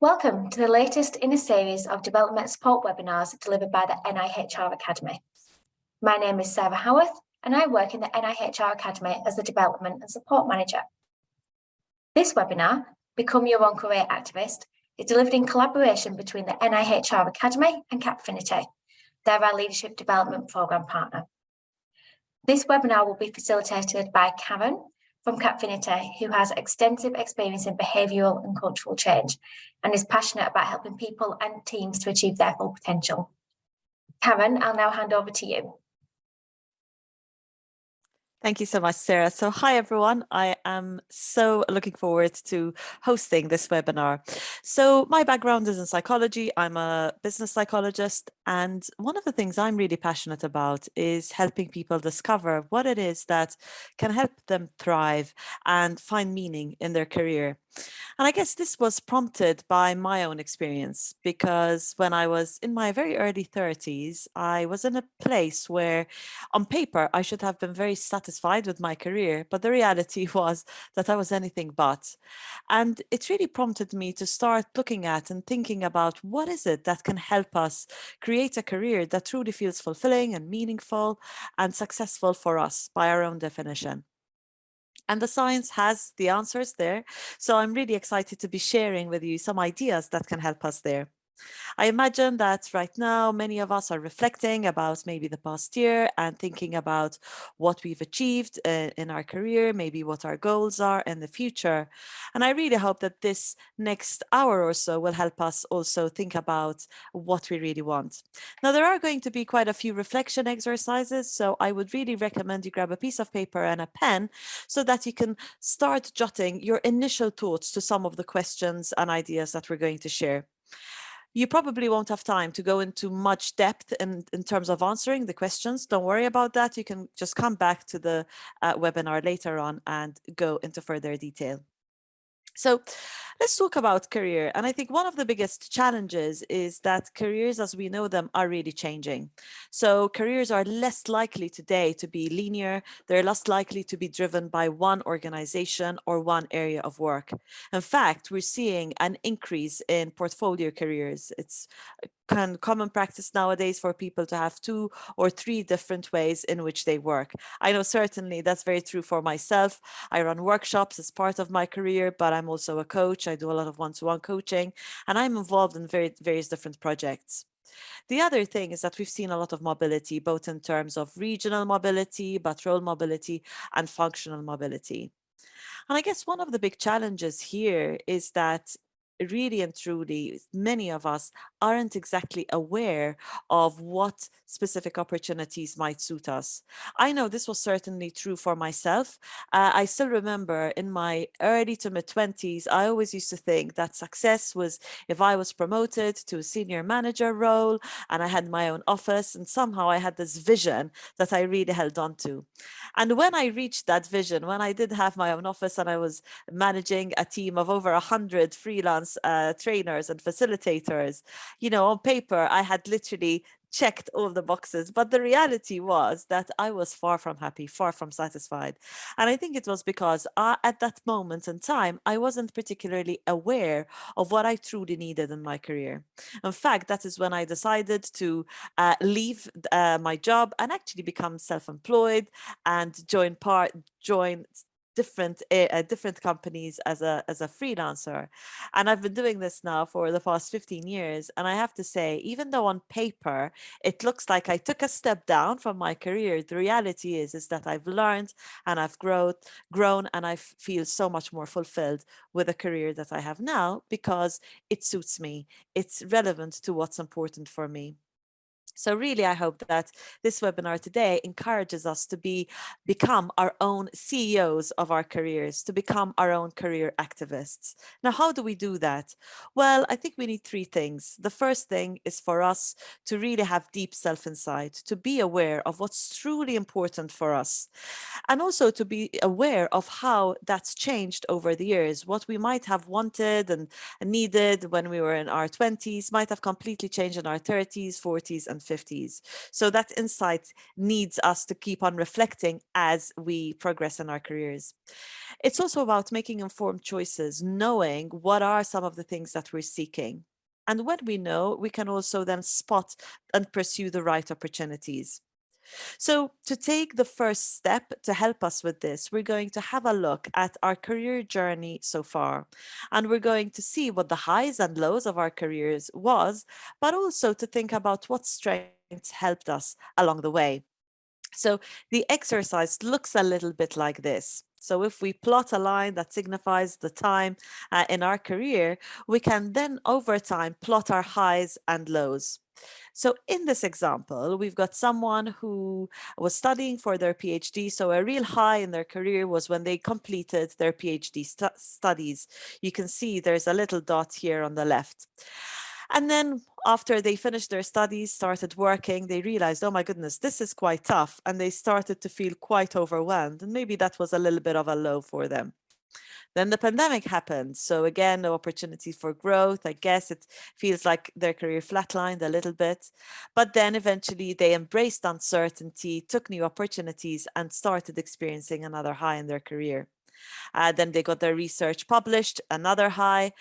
Welcome to the latest in a series of development support webinars delivered by the NIHR Academy. My name is Sarah Howarth and I work in the NIHR Academy as the Development and Support Manager. This webinar, Become Your Own Career Activist, is delivered in collaboration between the NIHR Academy and Capfinity. They're our Leadership Development Programme partner. This webinar will be facilitated by Karen from Capfinity, who has extensive experience in behavioural and cultural change and is passionate about helping people and teams to achieve their full potential. Karen, I'll now hand over to you. Thank you so much, Sarah. So hi, everyone. I am so looking forward to hosting this webinar. So my background is in psychology. I'm a business psychologist. And one of the things I'm really passionate about is helping people discover what it is that can help them thrive and find meaning in their career. And I guess this was prompted by my own experience, because when I was in my very early 30s, I was in a place where on paper, I should have been very satisfied with my career, but the reality was that I was anything but. And it really prompted me to start looking at and thinking about what is it that can help us create a career that truly feels fulfilling and meaningful and successful for us by our own definition. And the science has the answers there. So I'm really excited to be sharing with you some ideas that can help us there. I imagine that right now, many of us are reflecting about maybe the past year and thinking about what we've achieved in our career, maybe what our goals are in the future. And I really hope that this next hour or so will help us also think about what we really want. Now, there are going to be quite a few reflection exercises, so I would really recommend you grab a piece of paper and a pen so that you can start jotting your initial thoughts to some of the questions and ideas that we're going to share. You probably won't have time to go into much depth in terms of answering the questions. Don't worry about that. You can just come back to the webinar later on and go into further detail. So let's talk about career. And I think one of the biggest challenges is that careers as we know them are really changing. So careers are less likely today to be linear. They're less likely to be driven by one organization or one area of work. In fact, we're seeing an increase in portfolio careers. It's common practice nowadays for people to have 2 or 3 different ways in which they work. I know certainly that's very true for myself. I run workshops as part of my career, but I'm also a coach. I do a lot of one-to-one coaching, and I'm involved in various different projects. The other thing is that we've seen a lot of mobility, both in terms of regional mobility, but role mobility and functional mobility. And I guess one of the big challenges here is that really and truly, many of us aren't exactly aware of what specific opportunities might suit us. I know this was certainly true for myself. I still remember in my early to mid 20s, I always used to think that success was if I was promoted to a senior manager role and I had my own office, and somehow I had this vision that I really held on to. And when I reached that vision, when I did have my own office and I was managing a team of over 100 freelance trainers and facilitators, on paper, I had literally checked all the boxes. But the reality was that I was far from happy, far from satisfied. And I think it was because at that moment in time, I wasn't particularly aware of what I truly needed in my career. In fact, that is when I decided to leave my job and actually become self-employed and join different companies as a freelancer. And I've been doing this now for the past 15 years. And I have to say, even though on paper it looks like I took a step down from my career, the reality is that I've learned and I've grown and I feel so much more fulfilled with the career that I have now because it suits me. It's relevant to what's important for me. So really, I hope that this webinar today encourages us to become our own CEOs of our careers, to become our own career activists. Now, how do we do that? Well, I think we need 3 things. The first thing is for us to really have deep self-insight, to be aware of what's truly important for us, and also to be aware of how that's changed over the years. What we might have wanted and needed when we were in our 20s might have completely changed in our 30s, 40s, and 50s. So that insight needs us to keep on reflecting as we progress in our careers. It's also about making informed choices, knowing what are some of the things that we're seeking. And when we know, we can also then spot and pursue the right opportunities. So, to take the first step to help us with this, we're going to have a look at our career journey so far. And we're going to see what the highs and lows of our careers was, but also to think about what strengths helped us along the way. So the exercise looks a little bit like this. So if we plot a line that signifies the time in our career, we can then over time plot our highs and lows. So in this example, we've got someone who was studying for their PhD. So a real high in their career was when they completed their PhD studies. You can see there's a little dot here on the left. And then after they finished their studies, started working, they realized, oh my goodness, this is quite tough. And they started to feel quite overwhelmed. And maybe that was a little bit of a low for them. Then the pandemic happened. So again, no opportunity for growth. I guess it feels like their career flatlined a little bit. But then eventually they embraced uncertainty, took new opportunities, and started experiencing another high in their career. Then they got their research published, another high.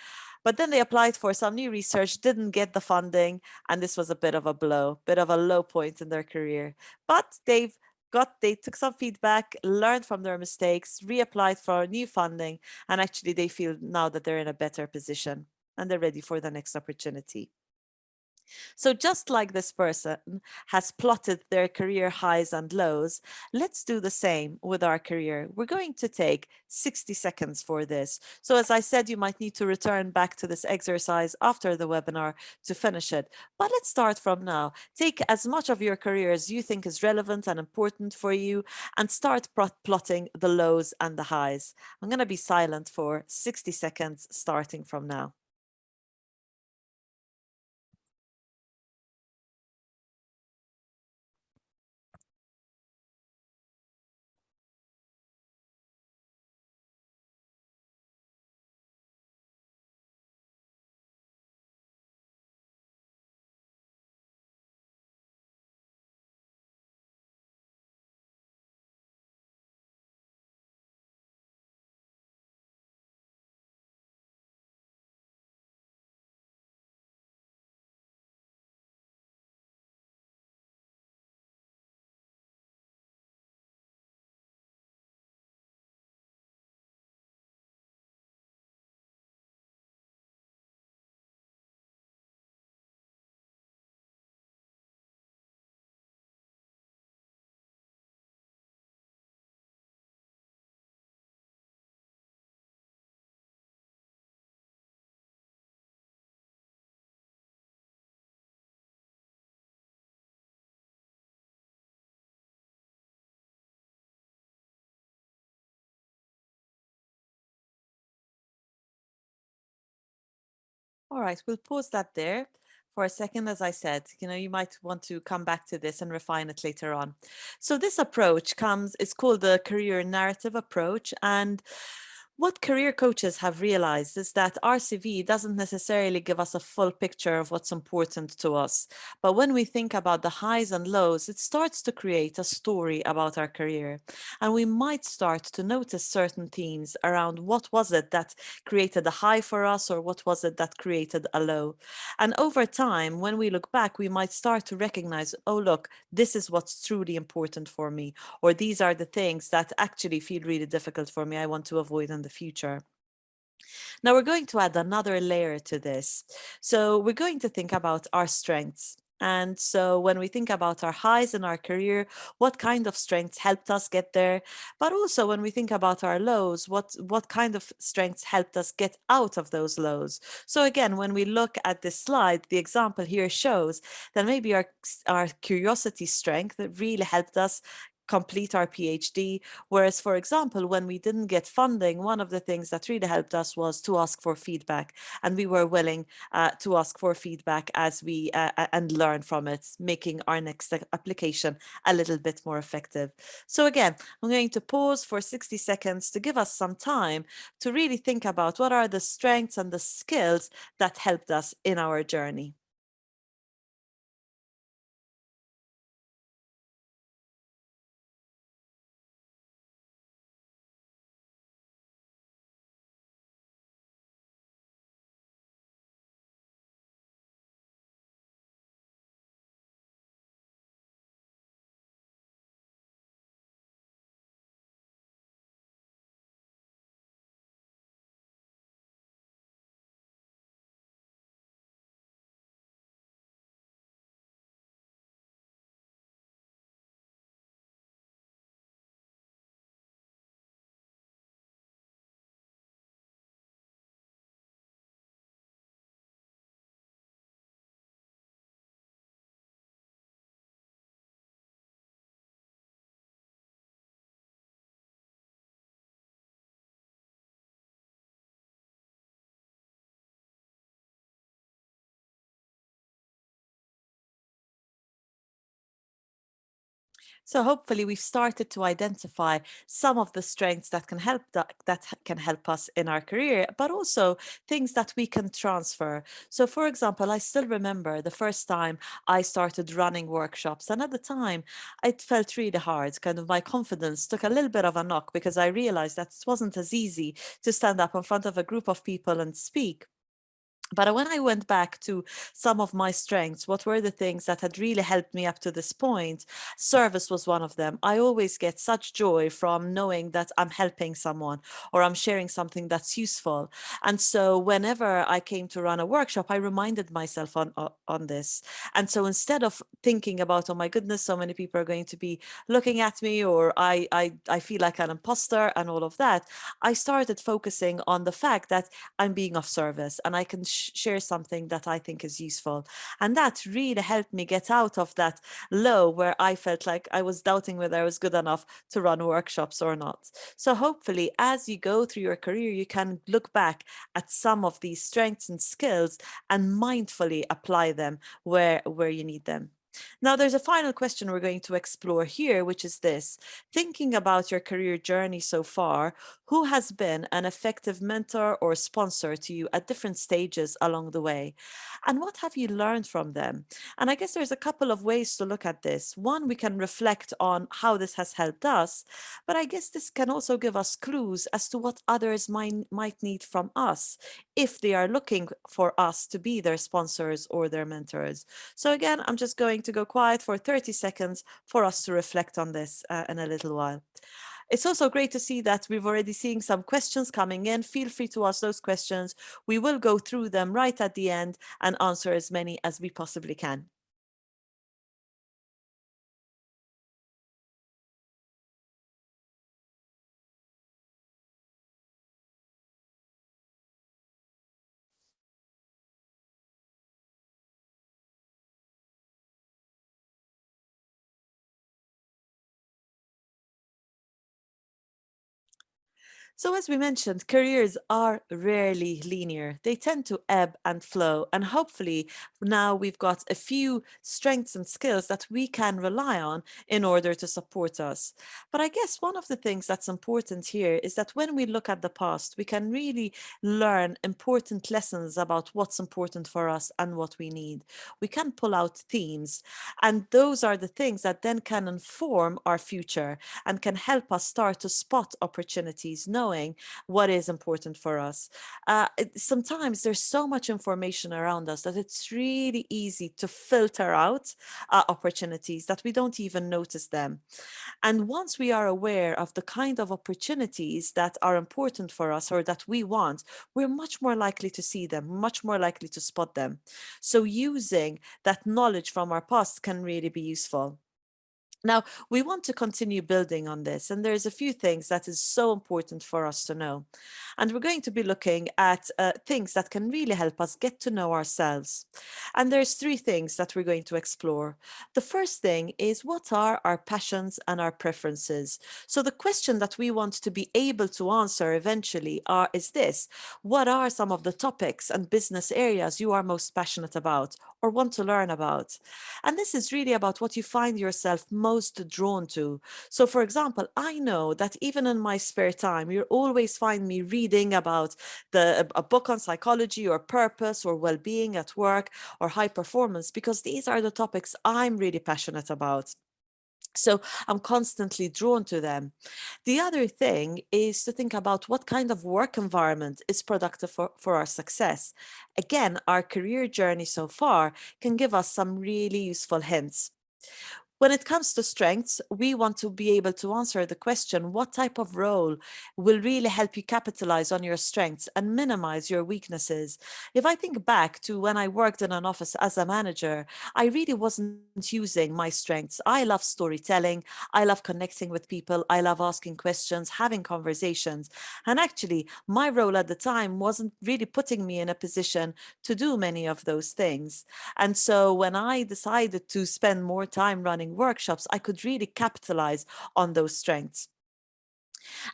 But then they applied for some new research, didn't get the funding, and this was a bit of a blow, bit of a low point in their career. But they took some feedback, learned from their mistakes, reapplied for new funding, and actually they feel now that they're in a better position and they're ready for the next opportunity. So, just like this person has plotted their career highs and lows, let's do the same with our career. We're going to take 60 seconds for this. So, as I said, you might need to return back to this exercise after the webinar to finish it. But let's start from now. Take as much of your career as you think is relevant and important for you and start plotting the lows and the highs. I'm going to be silent for 60 seconds starting from now. All right, we'll pause that there for a second. As I said, you might want to come back to this and refine it later on. So this approach it's called the career narrative approach. And what career coaches have realized is that RCV doesn't necessarily give us a full picture of what's important to us. But when we think about the highs and lows, it starts to create a story about our career. And we might start to notice certain themes around what was it that created a high for us or what was it that created a low. And over time, when we look back, we might start to recognize, oh, look, this is what's truly important for me, or these are the things that actually feel really difficult for me. I want to avoid in the future. Now we're going to add another layer to this. So we're going to think about our strengths. And so when we think about our highs in our career, what kind of strengths helped us get there? But also when we think about our lows, what kind of strengths helped us get out of those lows? So again, when we look at this slide, the example here shows that maybe our curiosity strength that really helped us complete our PhD. Whereas, for example, when we didn't get funding, one of the things that really helped us was to ask for feedback. And we were willing to ask for feedback as we and learn from it, making our next application a little bit more effective. So again, I'm going to pause for 60 seconds to give us some time to really think about what are the strengths and the skills that helped us in our journey. So hopefully we've started to identify some of the strengths that can help us in our career, but also things that we can transfer. So for example, I still remember the first time I started running workshops, and at the time it felt really hard. Kind of my confidence took a little bit of a knock because I realized that it wasn't as easy to stand up in front of a group of people and speak. But when I went back to some of my strengths, what were the things that had really helped me up to this point? Service was one of them. I always get such joy from knowing that I'm helping someone or I'm sharing something that's useful. And so whenever I came to run a workshop, I reminded myself on this. And so instead of thinking about, oh my goodness, so many people are going to be looking at me, or I feel like an imposter and all of that, I started focusing on the fact that I'm being of service and I can share something that I think is useful. And that really helped me get out of that low where I felt like I was doubting whether I was good enough to run workshops or not. So hopefully, as you go through your career, you can look back at some of these strengths and skills and mindfully apply them where you need them. Now, there's a final question we're going to explore here, which is this: thinking about your career journey so far, who has been an effective mentor or sponsor to you at different stages along the way? And what have you learned from them? And I guess there's a couple of ways to look at this. One, we can reflect on how this has helped us, but I guess this can also give us clues as to what others might need from us if they are looking for us to be their sponsors or their mentors. So again, I'm just going to go quiet for 30 seconds for us to reflect on this in a little while. It's also great to see that we've already seeing some questions coming in. Feel free to ask those questions. We will go through them right at the end and answer as many as we possibly can. So, as we mentioned, careers are rarely linear. They tend to ebb and flow. And hopefully, now we've got a few strengths and skills that we can rely on in order to support us. But I guess one of the things that's important here is that when we look at the past, we can really learn important lessons about what's important for us and what we need. We can pull out themes, and those are the things that then can inform our future and can help us start to spot opportunities, knowing what is important for us. Sometimes there's so much information around us that it's really easy to filter out opportunities that we don't even notice them. And once we are aware of the kind of opportunities that are important for us or that we want, we're much more likely to see them, much more likely to spot them. So using that knowledge from our past can really be useful. Now, we want to continue building on this, and there's a few things that is so important for us to know. And we're going to be looking at things that can really help us get to know ourselves. And there's three things that we're going to explore. The first thing is, what are our passions and our preferences? So the question that we want to be able to answer eventually is this: what are some of the topics and business areas you are most passionate about or want to learn about? And this is really about what you find yourself most drawn to. So, for example, I know that even in my spare time, you'll always find me reading about a book on psychology or purpose or well-being at work or high performance, because these are the topics I'm really passionate about. So I'm constantly drawn to them. The other thing is to think about what kind of work environment is productive for our success. Again, our career journey so far can give us some really useful hints. When it comes to strengths, we want to be able to answer the question: what type of role will really help you capitalize on your strengths and minimize your weaknesses? If I think back to when I worked in an office as a manager, I really wasn't using my strengths. I love storytelling, I love connecting with people, I love asking questions, having conversations. And actually, my role at the time wasn't really putting me in a position to do many of those things. And so when I decided to spend more time running workshops, I could really capitalize on those strengths.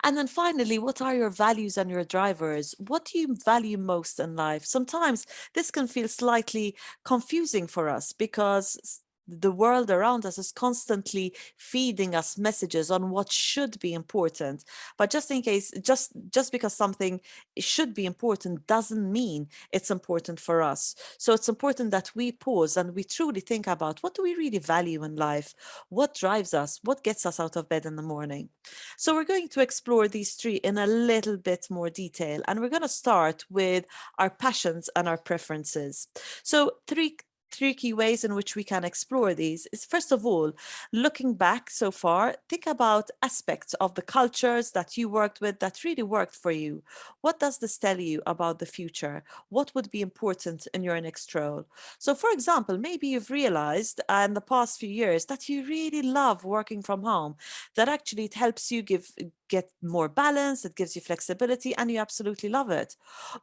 And then finally, what are your values and your drivers? What do you value most in life? Sometimes this can feel slightly confusing for us because the world around us is constantly feeding us messages on what should be important. But just in case, just because something should be important doesn't mean it's important for us. So it's important that we pause and we truly think about, what do we really value in life? What drives us? What gets us out of bed in the morning? So we're going to explore these three in a little bit more detail. And we're going to start with our passions and our preferences. So three key ways in which we can explore these is, first of all, looking back so far, think about aspects of the cultures that you worked with that really worked for you. What does this tell you about the future? What would be important in your next role? So, for example, maybe you've realized in the past few years that you really love working from home, that actually it helps you get more balance, it gives you flexibility, and you absolutely love it.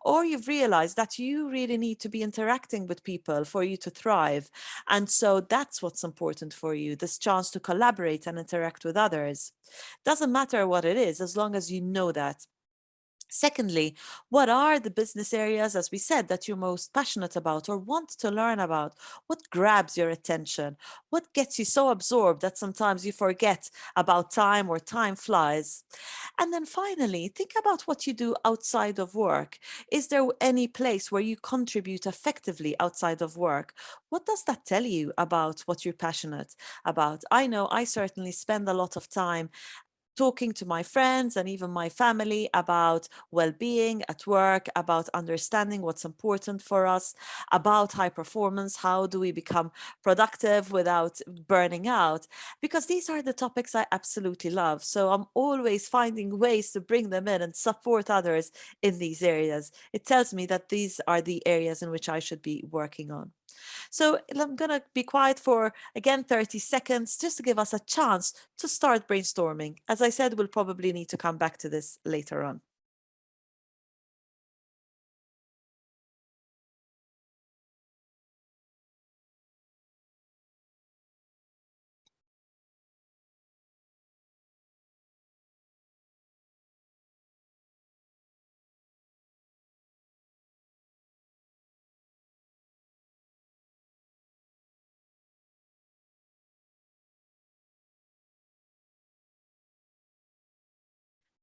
Or you've realized that you really need to be interacting with people for you to thrive. And so that's what's important for you, this chance to collaborate and interact with others. Doesn't matter what it is, as long as you know that. Secondly, what are the business areas, as we said, that you're most passionate about or want to learn about? What grabs your attention? What gets you so absorbed that sometimes you forget about time or time flies? And then finally, think about what you do outside of work. Is there any place where you contribute effectively outside of work? What does that tell you about what you're passionate about? I know I certainly spend a lot of time talking to my friends and even my family about well-being at work, about understanding what's important for us, about high performance, how do we become productive without burning out, because these are the topics I absolutely love. So I'm always finding ways to bring them in and support others in these areas. It tells me that these are the areas in which I should be working on. So I'm going to be quiet for, again, 30 seconds just to give us a chance to start brainstorming. As I said, we'll probably need to come back to this later on.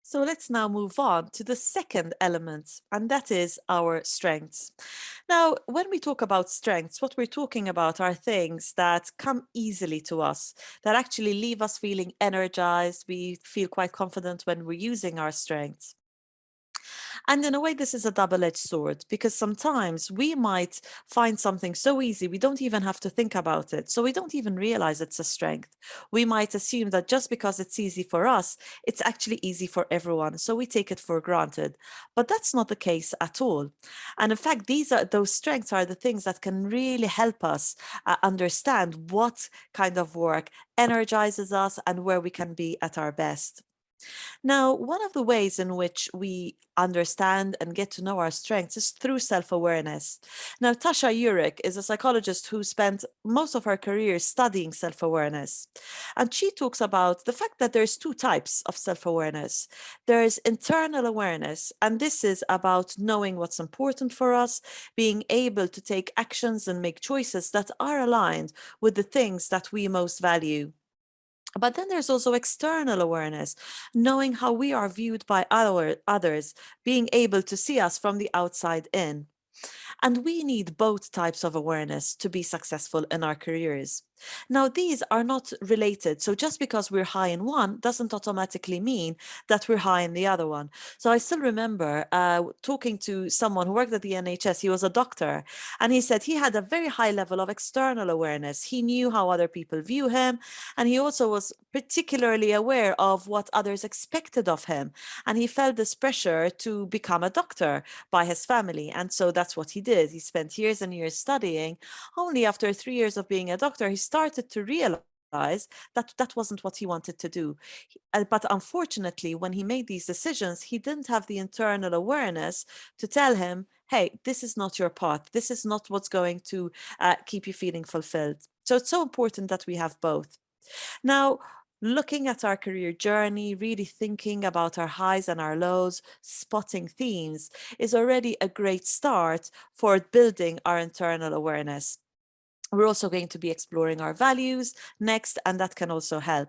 So let's now move on to the second element, and that is our strengths. Now, when we talk about strengths, what we're talking about are things that come easily to us, that actually leave us feeling energized. We feel quite confident when we're using our strengths. And in a way, this is a double edged sword, because sometimes we might find something so easy, we don't even have to think about it. So we don't even realize it's a strength. We might assume that just because it's easy for us, it's actually easy for everyone. So we take it for granted. But that's not the case at all. And in fact, those strengths are the things that can really help us understand what kind of work energizes us and where we can be at our best. Now, one of the ways in which we understand and get to know our strengths is through self awareness. Now, Tasha Eurich is a psychologist who spent most of her career studying self awareness. And she talks about the fact that there's two types of self awareness. There's internal awareness, and this is about knowing what's important for us, being able to take actions and make choices that are aligned with the things that we most value. But then there's also external awareness, knowing how we are viewed by others, being able to see us from the outside in. And we need both types of awareness to be successful in our careers. Now, these are not related. So just because we're high in one doesn't automatically mean that we're high in the other one. So I still remember talking to someone who worked at the NHS. He was a doctor, and he said he had a very high level of external awareness. He knew how other people view him, and he also was particularly aware of what others expected of him. And he felt this pressure to become a doctor by his family. And so that's what he did. He spent years and years studying. Only after 3 years of being a doctor, he started to realize that that wasn't what he wanted to do. But unfortunately, when he made these decisions, he didn't have the internal awareness to tell him, hey, this is not your path. This is not what's going to keep you feeling fulfilled. So it's so important that we have both. Now, looking at our career journey, really thinking about our highs and our lows, spotting themes is already a great start for building our internal awareness. We're also going to be exploring our values next, and that can also help.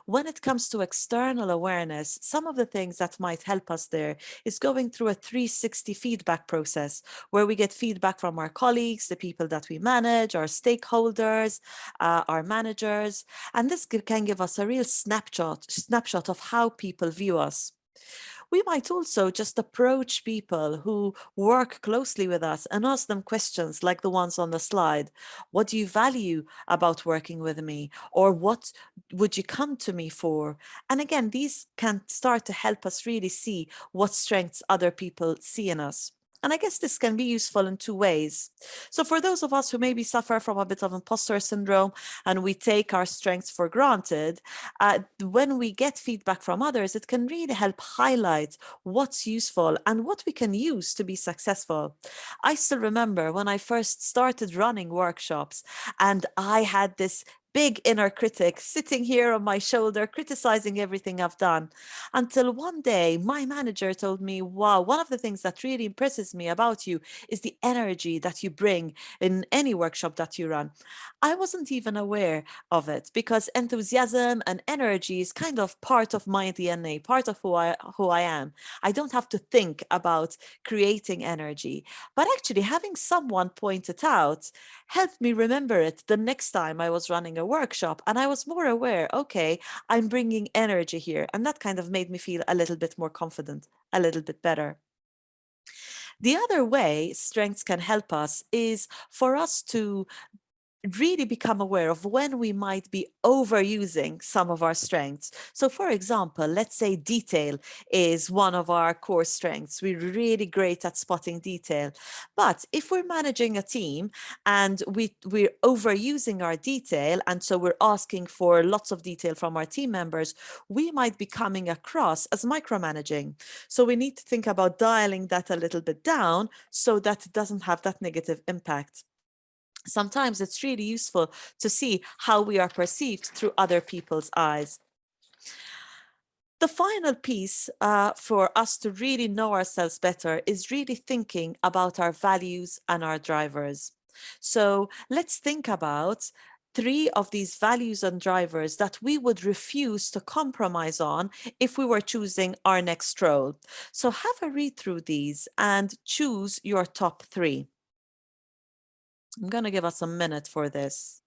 When it comes to external awareness, some of the things that might help us there is going through a 360 feedback process where we get feedback from our colleagues, the people that we manage, our stakeholders, our managers, and this can give us a real snapshot of how people view us. We might also just approach people who work closely with us and ask them questions like the ones on the slide. What do you value about working with me? Or what would you come to me for? And again, these can start to help us really see what strengths other people see in us. And I guess this can be useful in two ways. So, for those of us who maybe suffer from a bit of imposter syndrome and we take our strengths for granted, when we get feedback from others, it can really help highlight what's useful and what we can use to be successful. I still remember when I first started running workshops and I had this big inner critic sitting here on my shoulder, criticizing everything I've done. Until one day, my manager told me, wow, one of the things that really impresses me about you is the energy that you bring in any workshop that you run. I wasn't even aware of it because enthusiasm and energy is kind of part of my DNA, part of who I am. I don't have to think about creating energy, but actually having someone point it out helped me remember it the next time I was running a workshop, and I was more aware, okay, I'm bringing energy here, and that kind of made me feel a little bit more confident, a little bit better. The other way strengths can help us is for us to really become aware of when we might be overusing some of our strengths. So, for example, let's say detail is one of our core strengths. We're really great at spotting detail. But if we're managing a team and we're overusing our detail, and so we're asking for lots of detail from our team members, we might be coming across as micromanaging. So, we need to think about dialing that a little bit down so that it doesn't have that negative impact. Sometimes it's really useful to see how we are perceived through other people's eyes. The final piece for us to really know ourselves better is really thinking about our values and our drivers. So let's think about three of these values and drivers that we would refuse to compromise on if we were choosing our next role. So have a read through these and choose your top three. I'm going to give us a minute for this.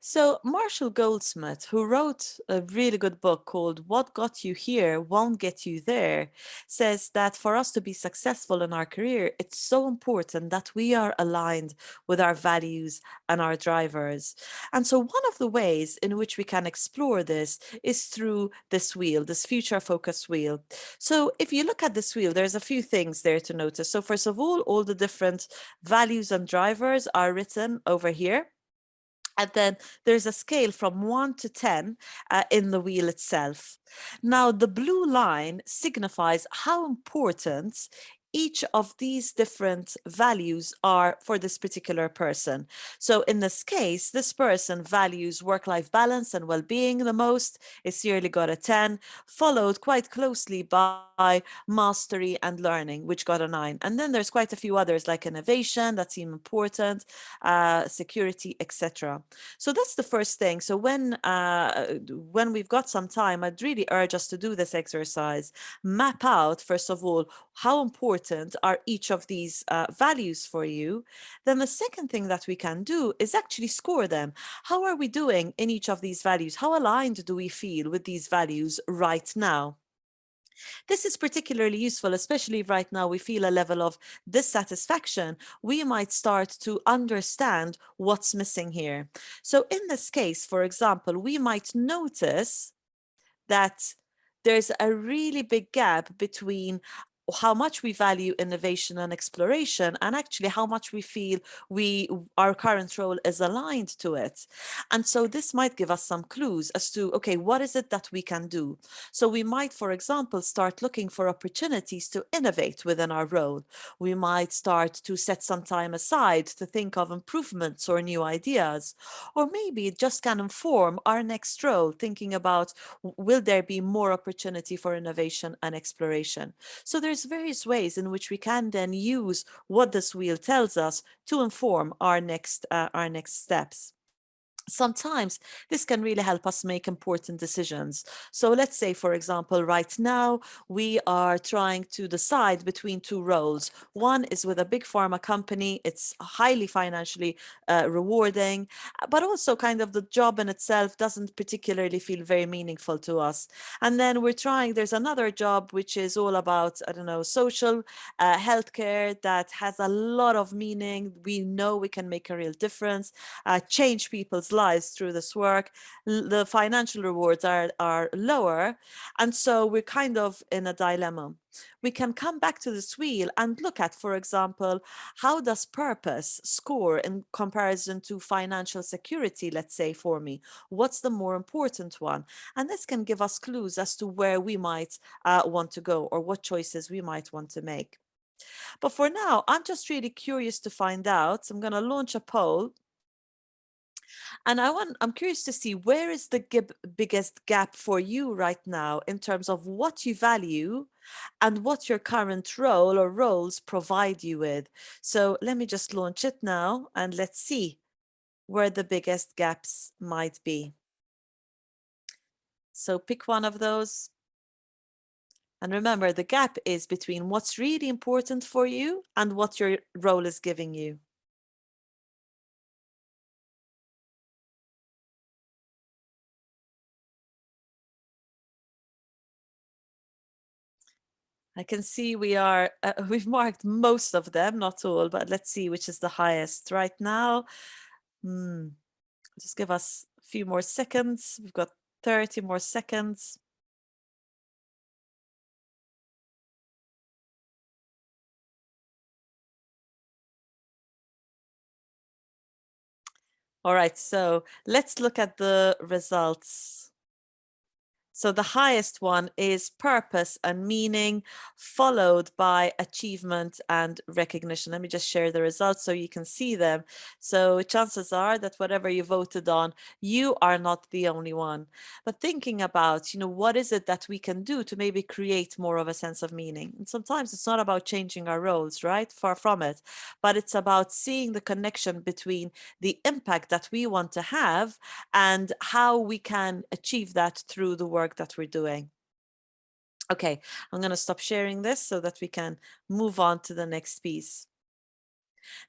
So, Marshall Goldsmith, who wrote a really good book called What Got You Here Won't Get You There, says that for us to be successful in our career, it's so important that we are aligned with our values and our drivers. And so, one of the ways in which we can explore this is through this wheel, this future focus wheel. So, if you look at this wheel, there's a few things there to notice. So, first of all the different values and drivers are written over here. And then there's a scale from 1 to 10 in the wheel itself. Now, the blue line signifies how important each of these different values are for this particular person. So in this case, this person values work-life balance and well-being the most. It's yearly got a 10, followed quite closely by mastery and learning, which got a 9. And then there's quite a few others like innovation that seem important, security, etc. So that's the first thing. So when we've got some time, I'd really urge us to do this exercise. Map out, first of all, how important important are each of these values for you, then the second thing that we can do is actually score them. How are we doing in each of these values? How aligned do we feel with these values right now? This is particularly useful, especially if right now we feel a level of dissatisfaction. We might start to understand what's missing here. So in this case, for example, we might notice that there's a really big gap between how much we value innovation and exploration and actually how much we feel our current role is aligned to it. And so this might give us some clues as to, okay, what is it that we can do? So we might, for example, start looking for opportunities to innovate within our role. We might start to set some time aside to think of improvements or new ideas, or maybe it just can inform our next role, thinking about will there be more opportunity for innovation and exploration. So there's various ways in which we can then use what this wheel tells us to inform our next steps. Sometimes this can really help us make important decisions. So let's say, for example, right now we are trying to decide between two roles. One is with a big pharma company. It's highly financially rewarding, but also kind of the job in itself doesn't particularly feel very meaningful to us. And then there's another job which is all about, I don't know, social healthcare that has a lot of meaning. We know we can make a real difference, change people's lives through this work. The financial rewards are lower. And so we're kind of in a dilemma. We can come back to this wheel and look at, for example, how does purpose score in comparison to financial security, let's say, for me? What's the more important one? And this can give us clues as to where we might want to go or what choices we might want to make. But for now, I'm just really curious to find out. So I'm going to launch a poll. And I'm curious to see, where is the biggest gap for you right now in terms of what you value and what your current role or roles provide you with. So let me just launch it now and let's see where the biggest gaps might be. So pick one of those. And remember, the gap is between what's really important for you and what your role is giving you. I can see we've marked most of them, not all, but let's see which is the highest right now. Just give us a few more seconds. We've got 30 more seconds. All right, so let's look at the results. So the highest one is purpose and meaning, followed by achievement and recognition. Let me just share the results so you can see them. So chances are that whatever you voted on, you are not the only one. But thinking about, what is it that we can do to maybe create more of a sense of meaning? And sometimes it's not about changing our roles, right? Far from it. But it's about seeing the connection between the impact that we want to have and how we can achieve that through the work that we're doing. Okay, I'm going to stop sharing this so that we can move on to the next piece.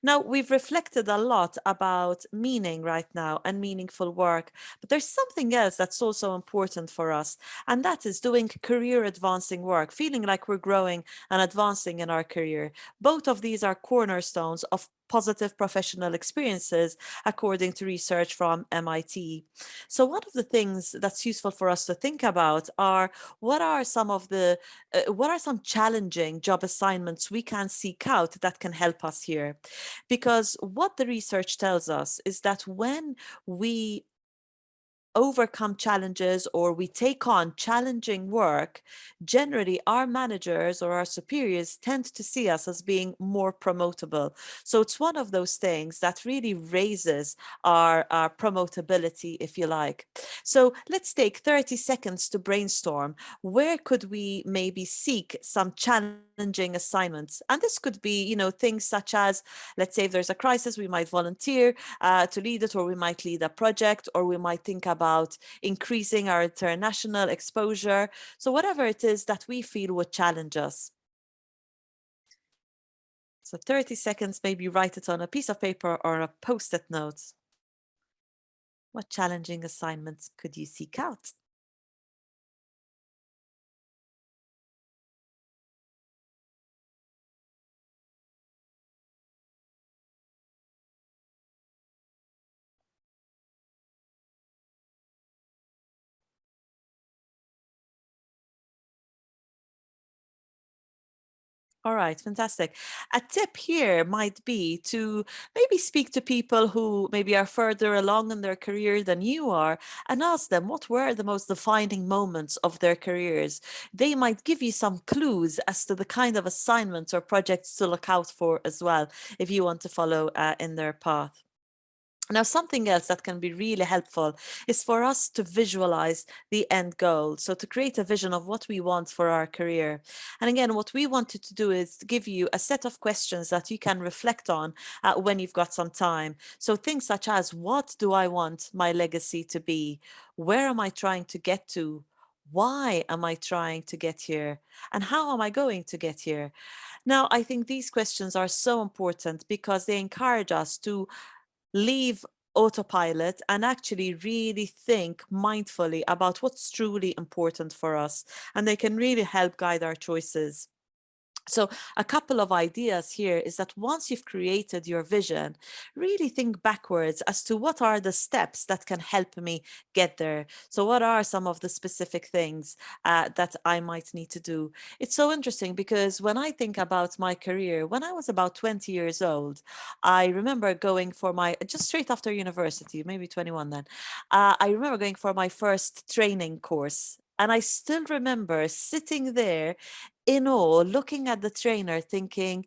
Now, we've reflected a lot about meaning right now and meaningful work, but there's something else that's also important for us, and that is doing career advancing work, feeling like we're growing and advancing in our career. Both of these are cornerstones of positive professional experiences, according to research from MIT. So one of the things that's useful for us to think about are what are some challenging job assignments we can seek out that can help us here? Because what the research tells us is that when we overcome challenges or we take on challenging work, generally our managers or our superiors tend to see us as being more promotable. So it's one of those things that really raises our promotability, if you like. So let's take 30 seconds to brainstorm. Where could we maybe seek some challenging assignments? And this could be, things such as, let's say if there's a crisis, we might volunteer to lead it, or we might lead a project, or we might think about increasing our international exposure. So whatever it is that we feel would challenge us. So 30 seconds, maybe write it on a piece of paper or a post-it note. What challenging assignments could you seek out? All right, fantastic. A tip here might be to maybe speak to people who maybe are further along in their career than you are and ask them what were the most defining moments of their careers. They might give you some clues as to the kind of assignments or projects to look out for as well if you want to follow in their path. Now, something else that can be really helpful is for us to visualize the end goal. So, to create a vision of what we want for our career. And again, what we wanted to do is to give you a set of questions that you can reflect on when you've got some time. So, things such as, what do I want my legacy to be? Where am I trying to get to? Why am I trying to get here? And how am I going to get here? Now, I think these questions are so important because they encourage us to leave autopilot and actually really think mindfully about what's truly important for us. And they can really help guide our choices. So, a couple of ideas here is that once you've created your vision, really think backwards as to what are the steps that can help me get there. So, what are some of the specific things that I might need to do? It's so interesting because when I think about my career, when I was about 20 years old, I remember going for my just straight after university, maybe 21 then. I remember going for my first training course. And I still remember sitting there in awe, looking at the trainer, thinking,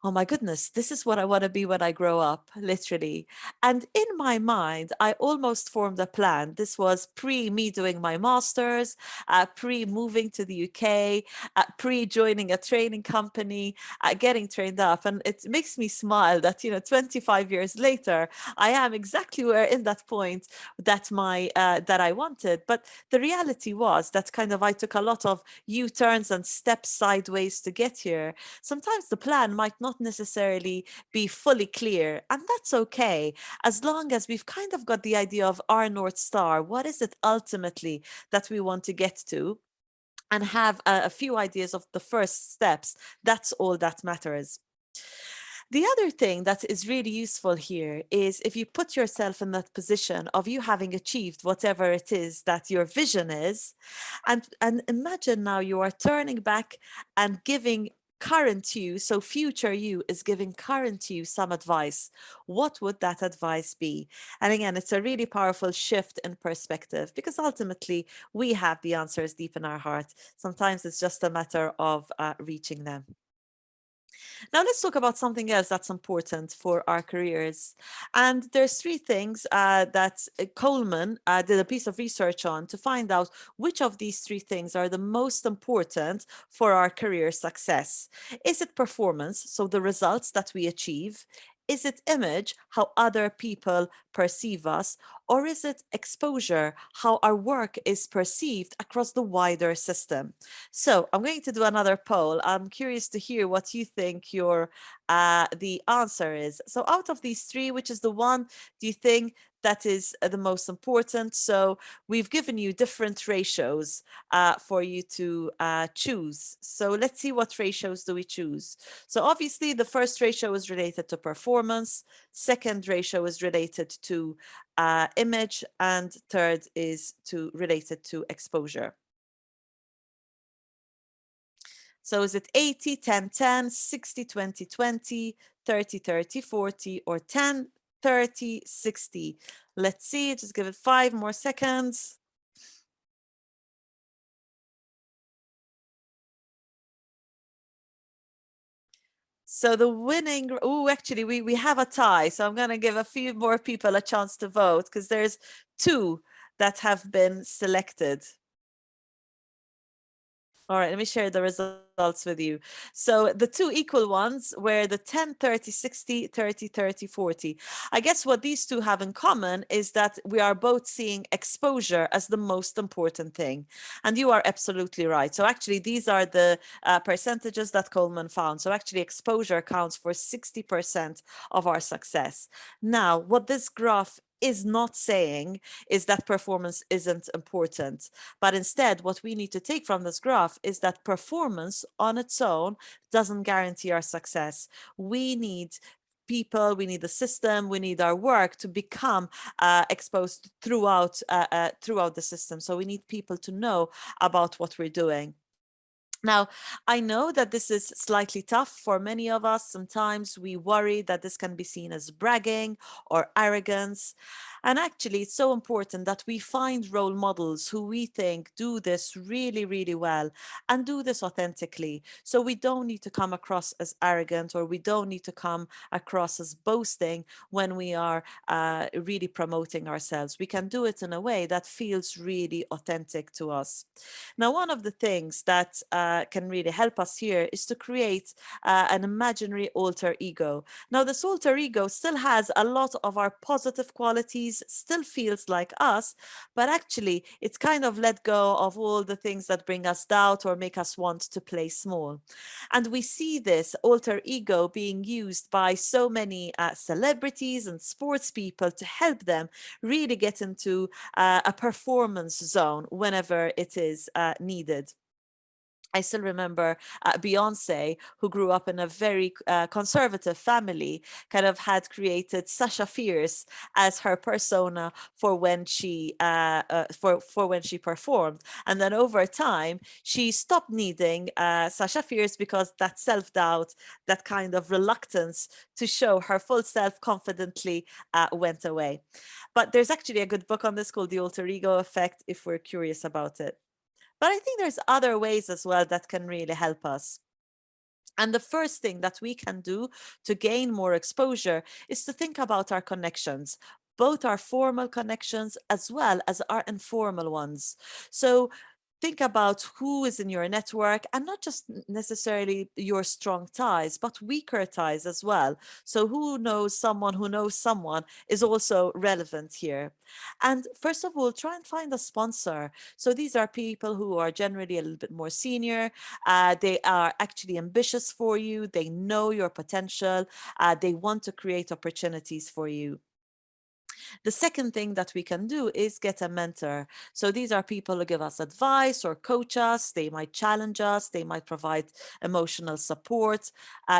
oh my goodness, this is what I want to be when I grow up, literally. And in my mind, I almost formed a plan. This was pre me doing my master's, pre moving to the UK, pre joining a training company, getting trained up. And it makes me smile that, 25 years later, I am exactly where in that point that I wanted. But the reality was that kind of I took a lot of U-turns and steps sideways to get here. Sometimes the plan might not necessarily be fully clear, and that's okay, as long as we've kind of got the idea of our North Star. What is it ultimately that we want to get to? And have a few ideas of the first steps. That's all that matters. The other thing that is really useful here is if you put yourself in that position of you having achieved whatever it is that your vision is, and imagine now you are turning back and giving current you, so future you is giving current you some advice. What would that advice be? And again, it's a really powerful shift in perspective because ultimately we have the answers deep in our heart. Sometimes it's just a matter of reaching them. Now let's talk about something else that's important for our careers. And there's three things that Coleman did a piece of research on to find out which of these three things are the most important for our career success. Is it performance, so the results that we achieve? Is it image, how other people perceive us? Or is it exposure, how our work is perceived across the wider system? So I'm going to do another poll. I'm curious to hear what you think the answer is. So out of these three, which is the one do you think that is the most important? So we've given you different ratios for you to choose. So let's see what ratios do we choose. So obviously the first ratio is related to performance, second ratio is related to image, and third is related to exposure. So is it 80, 10, 10, 60, 20, 20, 30, 30, 40, or 10, 30, 60? Let's see, just give it 5 more seconds. So the winning, oh, actually, we have a tie. So I'm going to give a few more people a chance to vote because there's 2 that have been selected. All right, let me share the results with you. So the two equal ones were the 10, 30, 60, 30, 30, 40. I guess what these two have in common is that we are both seeing exposure as the most important thing. And you are absolutely right. So actually, these are the percentages that Coleman found. So actually, exposure counts for 60% of our success. Now, what this graph is not saying is that performance isn't important. But instead, what we need to take from this graph is that performance on its own doesn't guarantee our success. We need people, we need the system, we need our work to become exposed throughout the system. So we need people to know about what we're doing. Now, I know that this is slightly tough for many of us. Sometimes we worry that this can be seen as bragging or arrogance. And actually, it's so important that we find role models who we think do this really, really well and do this authentically. So we don't need to come across as arrogant, or we don't need to come across as boasting when we are really promoting ourselves. We can do it in a way that feels really authentic to us. Now, one of the things that can really help us here is to create an imaginary alter ego. Now, this alter ego still has a lot of our positive qualities, still feels like us, but actually it's kind of let go of all the things that bring us doubt or make us want to play small. And we see this alter ego being used by so many celebrities and sports people to help them really get into a performance zone whenever it is needed. I still remember Beyonce, who grew up in a very conservative family, kind of had created Sasha Fierce as her persona for when she for when she performed, and then over time she stopped needing Sasha Fierce because that self doubt, that kind of reluctance to show her full self confidently went away. But there's actually a good book on this called The Alter Ego Effect if we're curious about it. But I think there's other ways as well that can really help us. And the first thing that we can do to gain more exposure is to think about our connections, both our formal connections as well as our informal ones. So think about who is in your network, and not just necessarily your strong ties, but weaker ties as well. So who knows someone is also relevant here. And first of all, try and find a sponsor. So these are people who are generally a little bit more senior. They are actually ambitious for you. They know your potential. They want to create opportunities for you. The second thing that we can do is get a mentor. So these are people who give us advice or coach us. They might challenge us. They might provide emotional support.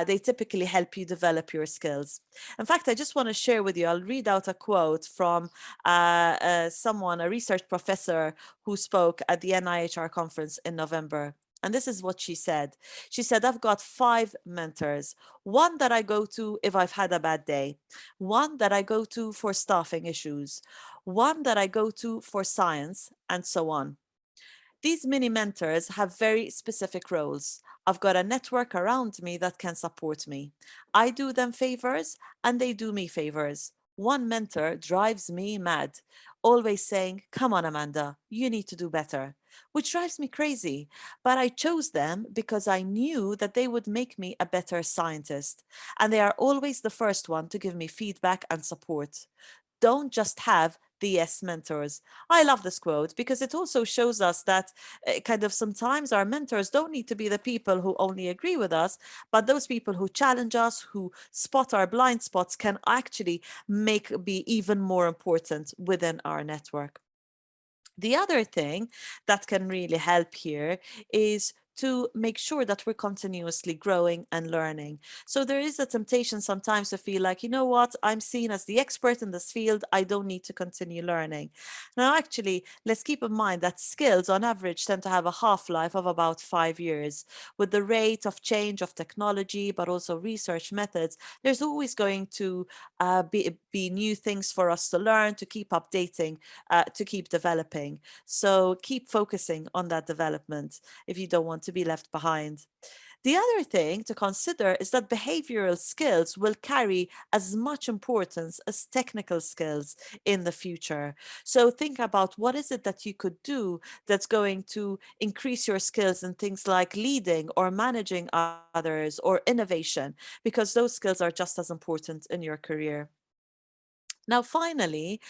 They typically help you develop your skills. In fact, I just want to share with you, I'll read out a quote from someone, a research professor who spoke at the NIHR conference in November. And this is what she said. She said, I've got 5 mentors, one that I go to if I've had a bad day, one that I go to for staffing issues, one that I go to for science, and so on. These mini mentors have very specific roles. I've got a network around me that can support me. I do them favors and they do me favors. One mentor drives me mad, always saying, come on, Amanda, you need to do better, which drives me crazy. But I chose them because I knew that they would make me a better scientist. And they are always the first one to give me feedback and support. Don't just have the yes mentors. I love this quote because it also shows us that kind of sometimes our mentors don't need to be the people who only agree with us, but those people who challenge us, who spot our blind spots, can actually be even more important within our network. The other thing that can really help here is to make sure that we're continuously growing and learning. So there is a temptation sometimes to feel like, you know what, I'm seen as the expert in this field. I don't need to continue learning. Now, actually, let's keep in mind that skills on average tend to have a half-life of about 5 years. With the rate of change of technology, but also research methods, there's always going to be new things for us to learn, to keep updating, to keep developing. So keep focusing on that development if you don't want to be left behind. The other thing to consider is that behavioral skills will carry as much importance as technical skills in the future. So think about what is it that you could do that's going to increase your skills in things like leading or managing others or innovation, because those skills are just as important in your career. Now, finally,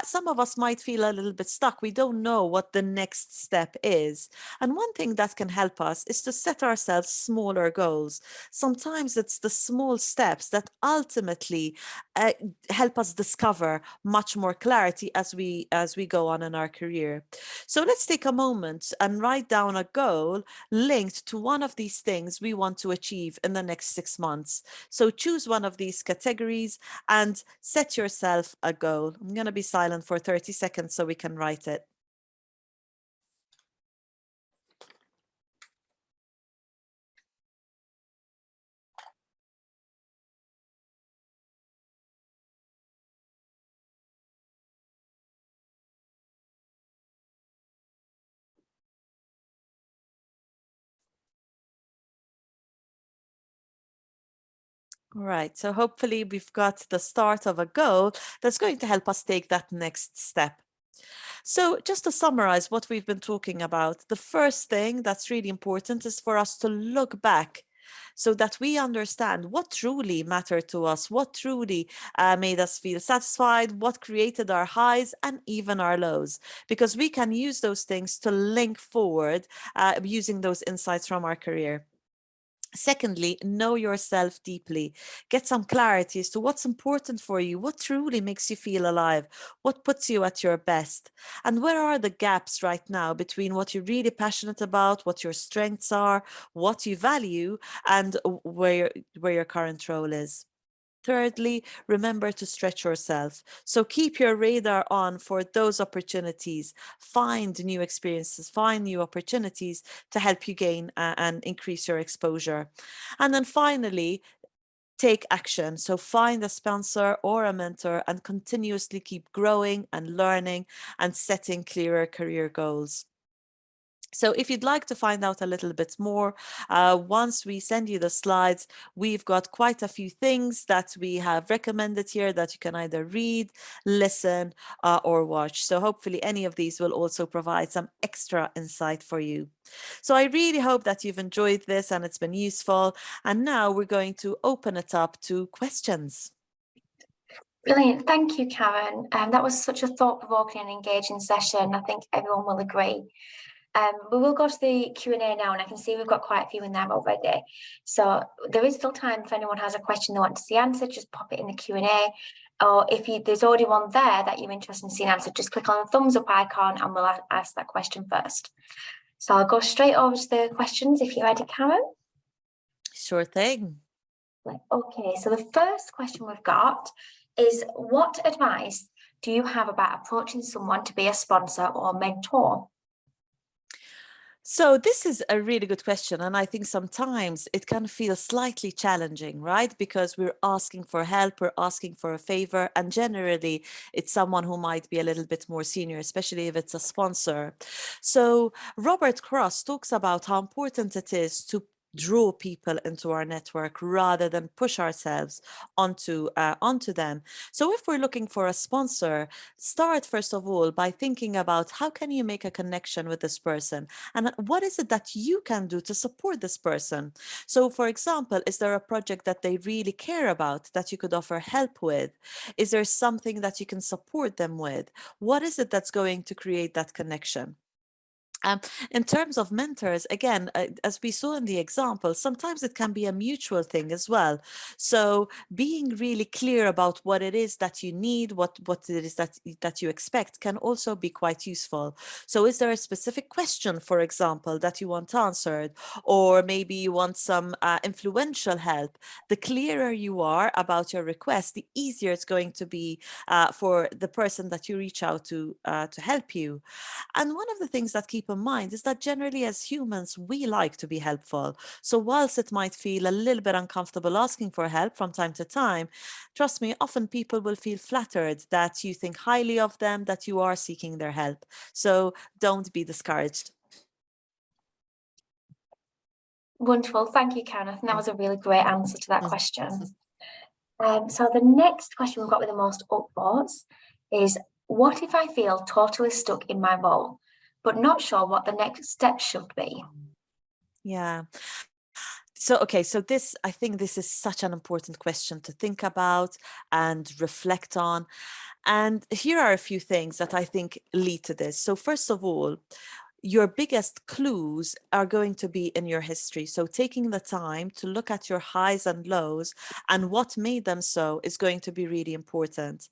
some of us might feel a little bit stuck. We don't know what the next step is. And one thing that can help us is to set ourselves smaller goals. Sometimes it's the small steps that ultimately uh, help us discover much more clarity as we go on in our career. So let's take a moment and write down a goal linked to one of these things we want to achieve in the next 6 months. So choose one of these categories and set yourself a goal. I'm going to be silent for 30 seconds so we can write it. All right, so hopefully we've got the start of a goal that's going to help us take that next step. So, just to summarize what we've been talking about, the first thing that's really important is for us to look back so that we understand what truly mattered to us, what truly made us feel satisfied, what created our highs and even our lows, because we can use those things to link forward using those insights from our career. Secondly, know yourself deeply. Get some clarity as to what's important for you, what truly makes you feel alive, what puts you at your best, and where are the gaps right now between what you're really passionate about, what your strengths are, what you value, and where your current role is. Thirdly, remember to stretch yourself. So keep your radar on for those opportunities. Find new experiences, find new opportunities to help you gain and increase your exposure. And then finally, take action. So find a sponsor or a mentor and continuously keep growing and learning and setting clearer career goals. So if you'd like to find out a little bit more, once we send you the slides, we've got quite a few things that we have recommended here that you can either read, listen, or watch. So hopefully any of these will also provide some extra insight for you. So I really hope that you've enjoyed this and it's been useful. And now we're going to open it up to questions. Brilliant. Thank you, Karen. That was such a thought-provoking and engaging session. I think everyone will agree. We will go to the Q&A now, and I can see we've got quite a few in there already. So there is still time if anyone has a question they want to see answered, just pop it in the Q&A. Or if there's already one there that you're interested in seeing answered, just click on the thumbs up icon and we'll ask that question first. So I'll go straight over to the questions if you're ready, Karen. Sure thing. Okay, so the first question we've got is, what advice do you have about approaching someone to be a sponsor or mentor? So this is a really good question. And I think sometimes it can feel slightly challenging, right? Because we're asking for help, we're asking for a favor, and generally it's someone who might be a little bit more senior, especially if it's a sponsor. So Robert Cross talks about how important it is to draw people into our network rather than push ourselves onto them. So if we're looking for a sponsor, start first of all by thinking about how can you make a connection with this person, and what is it that you can do to support this person. So for example, is there a project that they really care about that you could offer help with? Is there something that you can support them with? What is it that's going to create that connection? Um, in terms of mentors, again, as we saw in the example, sometimes it can be a mutual thing as well. So being really clear about what it is that you need, what it is that you expect, can also be quite useful. So is there a specific question, for example, that you want answered, or maybe you want some influential help? The clearer you are about your request, the easier it's going to be for the person that you reach out to help you. And one of the things that keep in mind is that generally as humans, we like to be helpful. So whilst it might feel a little bit uncomfortable asking for help from time to time, trust me, often people will feel flattered that you think highly of them, that you are seeking their help. So don't be discouraged. Wonderful. Thank you, Karen. I think that was a really great answer to that question. So the next question we've got with the most upvotes is, what if I feel totally stuck in my role, but not sure what the next step should be? Yeah. So, okay, so I think this is such an important question to think about and reflect on. And here are a few things that I think lead to this. So, first of all, your biggest clues are going to be in your history. So, taking the time to look at your highs and lows and what made them so is going to be really important.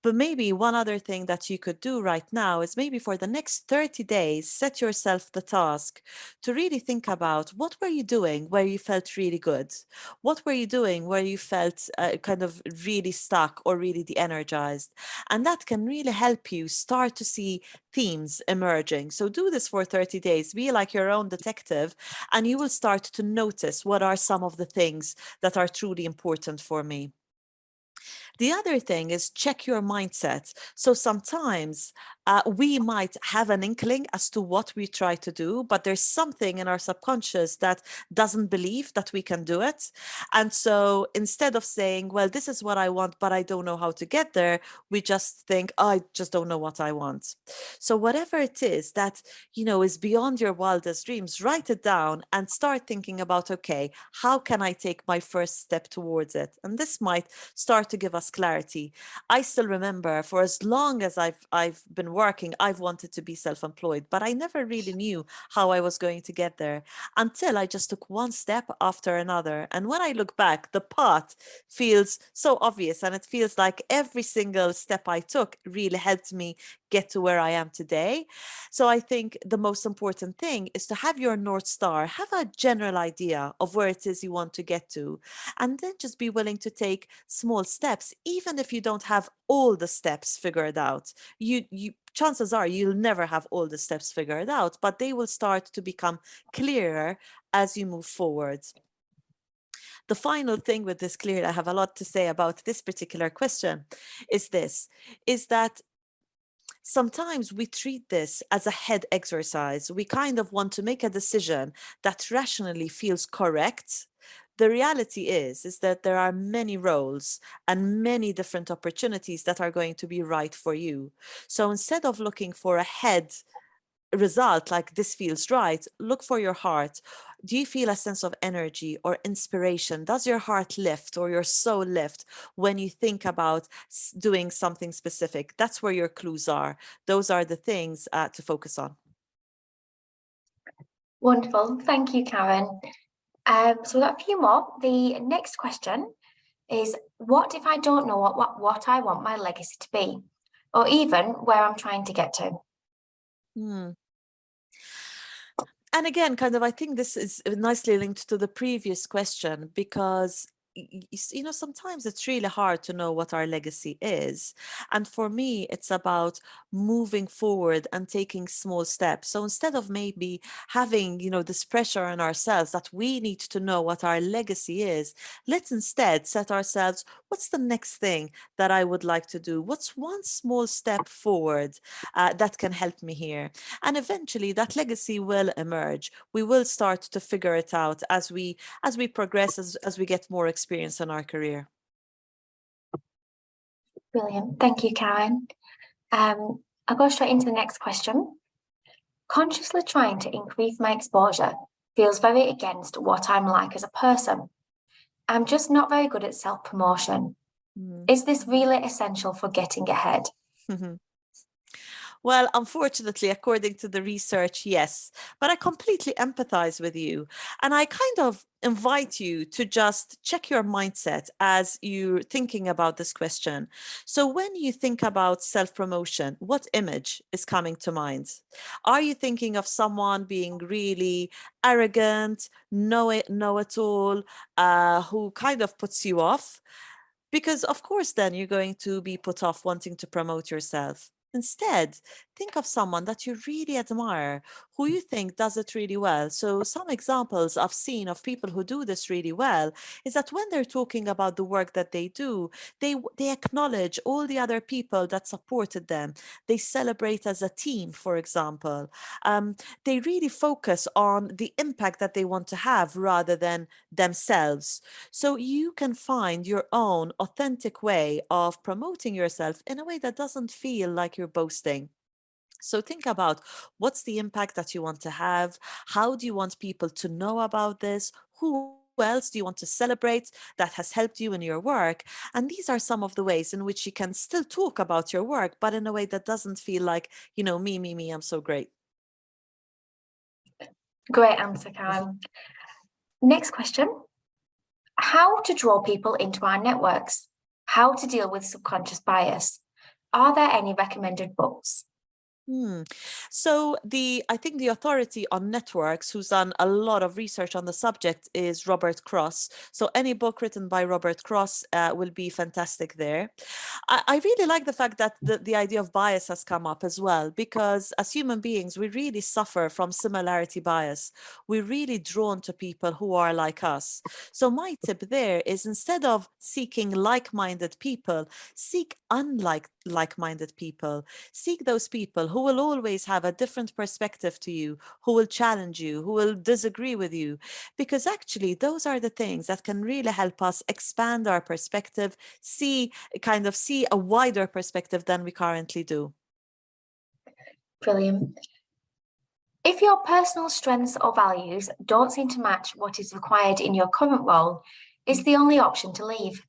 But maybe one other thing that you could do right now is maybe for the next 30 days, set yourself the task to really think about what were you doing where you felt really good? What were you doing where you felt kind of really stuck or really de-energized? And that can really help you start to see themes emerging. So do this for 30 days, be like your own detective, and you will start to notice what are some of the things that are truly important for me. The other thing is check your mindset. So sometimes we might have an inkling as to what we try to do, but there's something in our subconscious that doesn't believe that we can do it. And so instead of saying, well, this is what I want, but I don't know how to get there, we just think, oh, I just don't know what I want. So whatever it is that, is beyond your wildest dreams, write it down and start thinking about, okay, how can I take my first step towards it? And this might start to give us clarity. I still remember for as long as I've been working, I've wanted to be self-employed, but I never really knew how I was going to get there until I just took one step after another. And when I look back, the path feels so obvious, and it feels like every single step I took really helped me get to where I am today. So I think the most important thing is to have your North Star, have a general idea of where it is you want to get to, and then just be willing to take small steps, even if you don't have all the steps figured out. You chances are you'll never have all the steps figured out, but they will start to become clearer as you move forward. The final thing with this, clear, I have a lot to say about this particular question, is that sometimes we treat this as a head exercise. We kind of want to make a decision that rationally feels correct. The reality is that there are many roles and many different opportunities that are going to be right for you. So instead of looking for a head result like this feels right, look for your heart. Do you feel a sense of energy or inspiration? Does your heart lift or your soul lift when you think about doing something specific? That's where your clues are. Those are the things to focus on. Wonderful. Thank you, Karen. So we've got a few more. The next question is, what if I don't know what I want my legacy to be, or even where I'm trying to get to? Hmm. And again, kind of, I think this is nicely linked to the previous question, because sometimes it's really hard to know what our legacy is. And for me, it's about moving forward and taking small steps. So instead of maybe having, this pressure on ourselves that we need to know what our legacy is, let's instead set ourselves, what's the next thing that I would like to do? What's one small step forward that can help me here? And eventually that legacy will emerge. We will start to figure it out as we progress, as we get more experience in our career. Brilliant. Thank you, Karen. I'll go straight into the next question. Consciously trying to increase my exposure feels very against what I'm like as a person. I'm just not very good at self-promotion. Is this really essential for getting ahead? Well, unfortunately, according to the research, yes, but I completely empathize with you. And I kind of invite you to just check your mindset as you're thinking about this question. So when you think about self-promotion, what image is coming to mind? Are you thinking of someone being really arrogant, know-it-all, who kind of puts you off? Because of course, then you're going to be put off wanting to promote yourself. Instead, think of someone that you really admire, who you think does it really well. So, some examples I've seen of people who do this really well is that when they're talking about the work that they do, they acknowledge all the other people that supported them. They celebrate as a team, for example. They really focus on the impact that they want to have rather than themselves. So you can find your own authentic way of promoting yourself in a way that doesn't feel like you're boasting. So think about what's the impact that you want to have? How do you want people to know about this? Who else do you want to celebrate that has helped you in your work? And these are some of the ways in which you can still talk about your work, but in a way that doesn't feel like, me, I'm so great. Great answer, Karen. Next question. How to draw people into our networks? How to deal with subconscious bias? Are there any recommended books? Hmm. So I think the authority on networks, who's done a lot of research on the subject, is Robert Cross. So any book written by Robert Cross will be fantastic there. I really like the fact that the idea of bias has come up as well, because as human beings, we really suffer from similarity bias. We're really drawn to people who are like us. So my tip there is, instead of seeking like-minded people, seek unlike like-minded people. Seek those people who will always have a different perspective to you, who will challenge you, who will disagree with you, because actually those are the things that can really help us expand our perspective, see a wider perspective than we currently do. Brilliant. If your personal strengths or values don't seem to match what is required in your current role, is the only option to leave?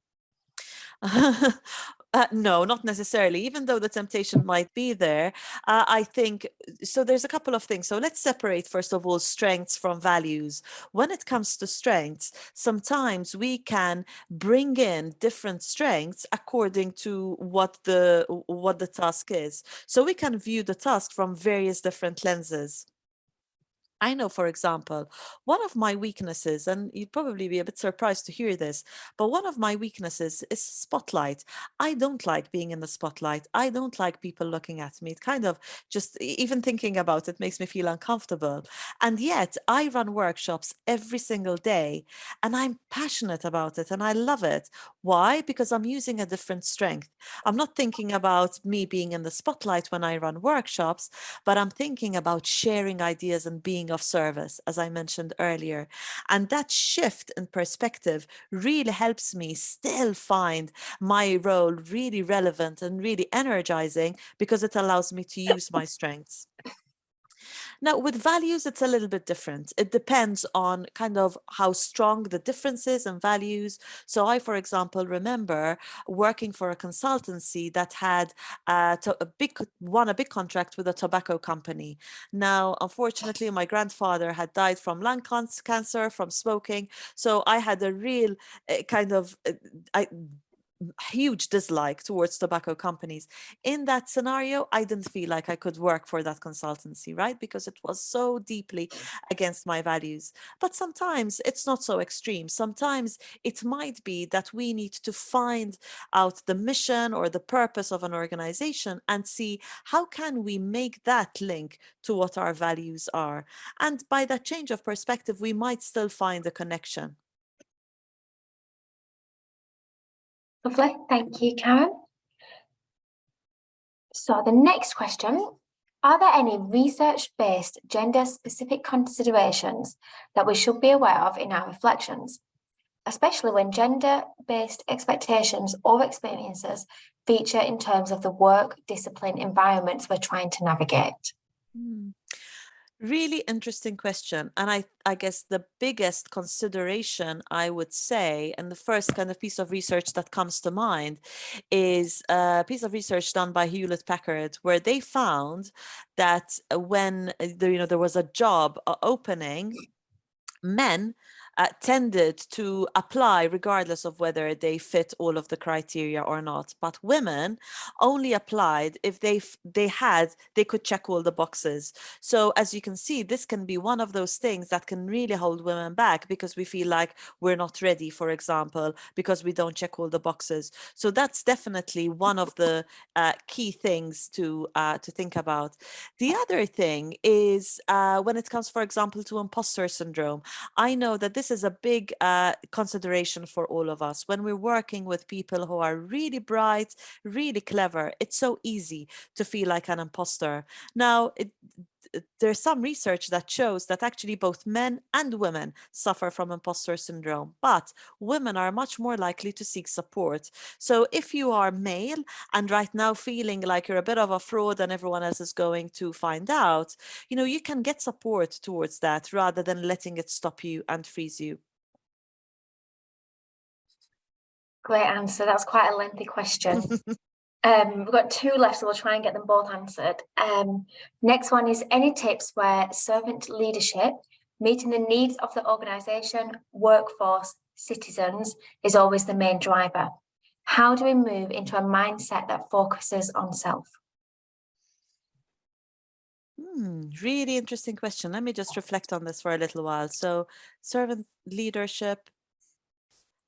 No, not necessarily, even though the temptation might be there. I think so. There's a couple of things. So let's separate, first of all, strengths from values. When it comes to strengths, sometimes we can bring in different strengths according to what the task is. So we can view the task from various different lenses. I know, for example, one of my weaknesses, and you'd probably be a bit surprised to hear this, but one of my weaknesses is spotlight. I don't like being in the spotlight. I don't like people looking at me. It kind of just, even thinking about it makes me feel uncomfortable. And yet, I run workshops every single day, and I'm passionate about it and I love it. Why? Because I'm using a different strength. I'm not thinking about me being in the spotlight when I run workshops, but I'm thinking about sharing ideas and being of service, as I mentioned earlier. And that shift in perspective really helps me still find my role really relevant and really energizing, because it allows me to use my strengths. Now, with values, it's a little bit different. It depends on kind of how strong the differences and values. So, I, for example, remember working for a consultancy that had won a big contract with a tobacco company. Now, unfortunately, my grandfather had died from cancer from smoking. So, I had a real kind of I huge dislike towards tobacco companies. In that scenario, I didn't feel like I could work for that consultancy, right? Because it was so deeply against my values. But sometimes it's not so extreme. Sometimes it might be that we need to find out the mission or the purpose of an organization and see how can we make that link to what our values are. And by that change of perspective, we might still find a connection. Lovely. Thank you, Karen. So the next question, are there any research-based gender-specific considerations that we should be aware of in our reflections, especially when gender-based expectations or experiences feature in terms of the work, discipline, environments we're trying to navigate? Hmm. Really interesting question. And I guess the biggest consideration, I would say, and the first kind of piece of research that comes to mind, is a piece of research done by Hewlett Packard, where they found that when there was a job opening, men tended to apply regardless of whether they fit all of the criteria or not. But women only applied if they could check all the boxes. So as you can see, this can be one of those things that can really hold women back because we feel like we're not ready, for example, because we don't check all the boxes. So that's definitely one of the key things to think about. The other thing is when it comes, for example, to imposter syndrome. I know that this is a big consideration for all of us. When we're working with people who are really bright, really clever, it's so easy to feel like an imposter. Now, there's some research that shows that actually both men and women suffer from imposter syndrome, but women are much more likely to seek support. So if you are male and right now feeling like you're a bit of a fraud and everyone else is going to find out, you can get support towards that rather than letting it stop you and freeze you. Great answer. That was quite a lengthy question. We've got 2 left, so we'll try and get them both answered. Next one is any tips where servant leadership, meeting the needs of the organisation, workforce, citizens, is always the main driver. How do we move into a mindset that focuses on self? Really interesting question. Let me just reflect on this for a little while. So servant leadership,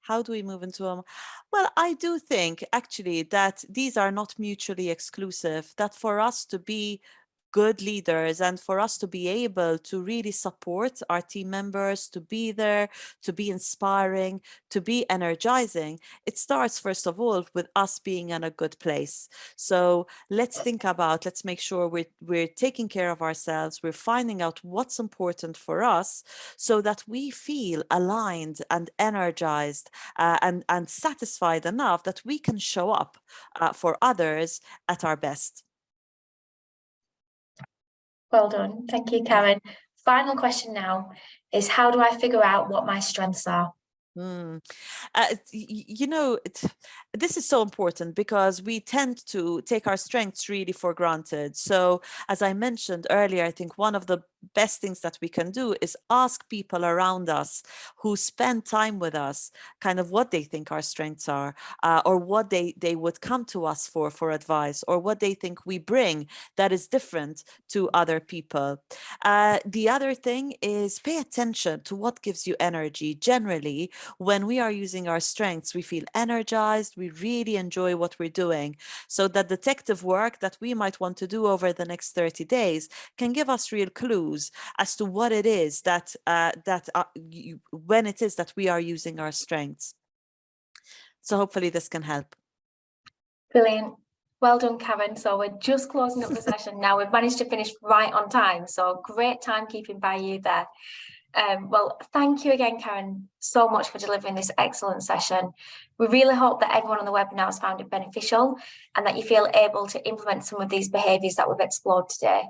how do we move into a... Well, I do think actually that these are not mutually exclusive, that for us to be good leaders and for us to be able to really support our team members, to be there, to be inspiring, to be energizing, it starts first of all with us being in a good place. So let's make sure we're taking care of ourselves, we're finding out what's important for us so that we feel aligned and energized and satisfied enough that we can show up for others at our best. Well done. Thank you, Karen. Final question now is how do I figure out what my strengths are? This is so important because we tend to take our strengths really for granted. So as I mentioned earlier, I think one of the best things that we can do is ask people around us who spend time with us kind of what they think our strengths are, or what they would come to us for advice, or what they think we bring that is different to other people. The other thing is pay attention to what gives you energy. Generally, when we are using our strengths, we feel energized, we really enjoy what we're doing. So that detective work that we might want to do over the next 30 days can give us real clues as to what it is when it is that we are using our strengths. So hopefully this can help. Brilliant. Well done, Karen. So we're just closing up the session now. We've managed to finish right on time. So great timekeeping by you there. Well, thank you again, Karen, so much for delivering this excellent session. We really hope that everyone on the webinar has found it beneficial and that you feel able to implement some of these behaviours that we've explored today.